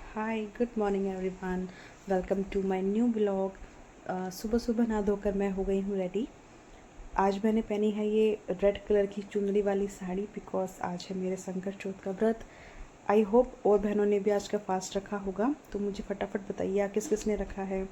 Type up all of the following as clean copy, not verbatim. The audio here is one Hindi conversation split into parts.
Hi good morning everyone. Welcome to my new blog. सुबह सुबह नहा धोकर मैं हो गई हूँ रेडी। आज मैंने पहनी है ये रेड कलर की चुनरी वाली साड़ी बिकॉज आज है मेरे संकट चौथ का व्रत। आई होप और बहनों ने भी आज का फास्ट रखा होगा, तो मुझे फटाफट बताइए किस किस ने रखा है।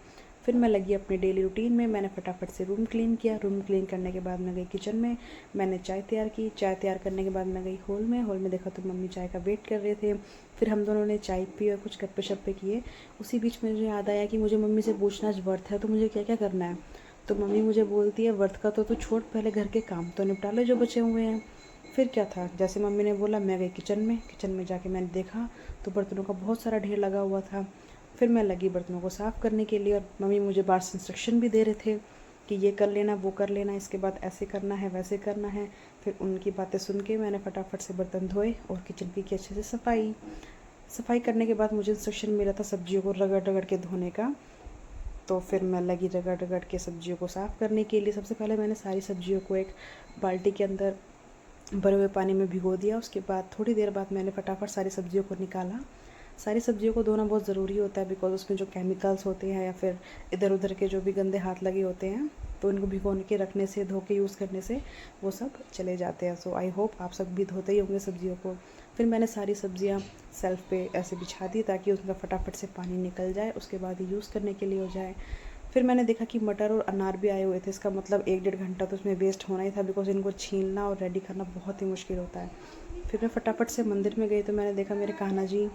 फिर मैं लगी अपने डेली रूटीन में। मैंने फटाफट से रूम क्लीन किया। रूम क्लीन करने के बाद मैं गई किचन में। मैंने चाय तैयार की। चाय तैयार करने के बाद मैं गई हॉल में। हॉल में देखा तो मम्मी चाय का वेट कर रहे थे। फिर हम दोनों ने चाय पी और कुछ गप्पे शप्पे किए। उसी बीच में मुझे याद आया कि मुझे मम्मी से पूछना आज व्रत है तो मुझे क्या क्या करना है। तो मम्मी मुझे बोलती है व्रत का तो तू छोड़, पहले घर के काम तो निपटा ले जो बचे हुए हैं। फिर क्या था, जैसे मम्मी ने बोला मैं गई किचन में। किचन में जाके मैंने देखा तो बर्तनों का बहुत सारा ढेर लगा हुआ था। फिर मैं लगी बर्तनों को साफ़ करने के लिए और मम्मी मुझे बाहर से इंस्ट्रक्शन भी दे रहे थे कि ये कर लेना वो कर लेना, इसके बाद ऐसे करना है वैसे करना है। फिर उनकी बातें सुन के मैंने फटाफट से बर्तन धोए और किचन की अच्छे से सफाई सफाई करने के बाद मुझे इंस्ट्रक्शन मिला था सब्जियों को रगड़ रगड़ के धोने का। तो फिर मैं लगी रगड़ रगड़ के सब्जियों को साफ़ करने के लिए। सबसे पहले मैंने सारी सब्जियों को एक बाल्टी के अंदर भरे हुए पानी में भिगो दिया। उसके बाद थोड़ी देर बाद मैंने फटाफट सारी सब्जियों को निकाला। सारी सब्जियों को धोना बहुत ज़रूरी होता है बिकॉज उसमें जो केमिकल्स होते हैं या फिर इधर उधर के जो भी गंदे हाथ लगे होते हैं तो इनको भिगोने के रखने से, धो के यूज़ करने से वो सब चले जाते हैं। सो आई होप आप सब भी धोते ही होंगे सब्जियों को। फिर मैंने सारी सब्जियां सेल्फ पे ऐसे बिछा दी ताकि उसका फटाफट से पानी निकल जाए, उसके बाद ही यूज़ करने के लिए हो जाए। फिर मैंने देखा कि मटर और अनार भी आए हुए थे। इसका मतलब 1-1.5 घंटा तो उसमें वेस्ट होना ही था बिकॉज इनको छीलना और रेडी करना बहुत ही मुश्किल होता है। फिर मैं फटाफट से मंदिर में गई तो मैंने देखा मेरे कान्हा जी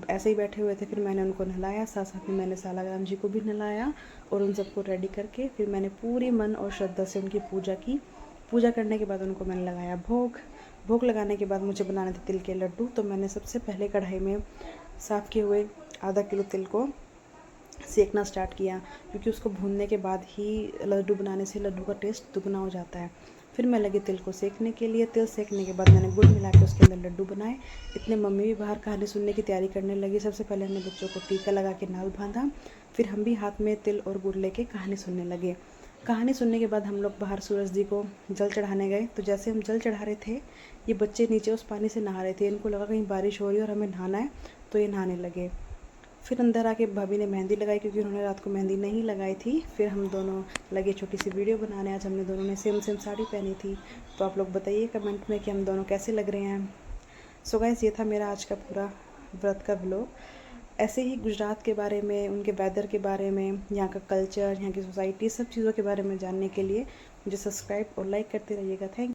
ऐसे ही बैठे हुए थे। फिर मैंने उनको नहलाया, साथ साथ में मैंने सालाग्राम जी को भी नहलाया और उन सबको रेडी करके फिर मैंने पूरी मन और श्रद्धा से उनकी पूजा की। पूजा करने के बाद उनको मैंने लगाया भोग। भोग लगाने के बाद मुझे बनाने थे तिल के लड्डू। तो मैंने सबसे पहले कढ़ाई में साफ़ किए हुए आधा किलो तिल को सेकना स्टार्ट किया क्योंकि उसको भूनने के बाद ही लड्डू बनाने से लड्डू का टेस्ट दुगना हो जाता है। फिर मैं लगी तिल को सेकने के लिए। तिल सेकने के बाद मैंने गुड़ मिला के उसके अंदर लड्डू बनाए। इतने मम्मी भी बाहर कहानी सुनने की तैयारी करने लगी। सबसे पहले हमने बच्चों को टीका लगा के नाल बांधा। फिर हम भी हाथ में तिल और गुड़ लेके कहानी सुनने लगे। कहानी सुनने के बाद हम लोग बाहर सूरज जी को जल चढ़ाने गए। तो जैसे हम जल चढ़ा रहे थे ये बच्चे नीचे उस पानी से नहा रहे थे। इनको लगा कहीं बारिश हो रही है और हमें नहाना है तो ये नहाने लगे। फिर अंदर आके भाभी ने मेहंदी लगाई क्योंकि उन्होंने रात को मेहंदी नहीं लगाई थी। फिर हम दोनों लगे छोटी सी वीडियो बनाने। आज हमने दोनों ने सेम सेम साड़ी पहनी थी। तो आप लोग बताइए कमेंट में कि हम दोनों कैसे लग रहे हैं। सो गाइस, ये था मेरा आज का पूरा व्रत का व्लॉग। ऐसे ही गुजरात के बारे में, उनके वेदर के बारे में, यहाँ का कल्चर, यहाँ की सोसाइटी, सब चीज़ों के बारे में जानने के लिए मुझे सब्सक्राइब और लाइक करते रहिएगा। थैंक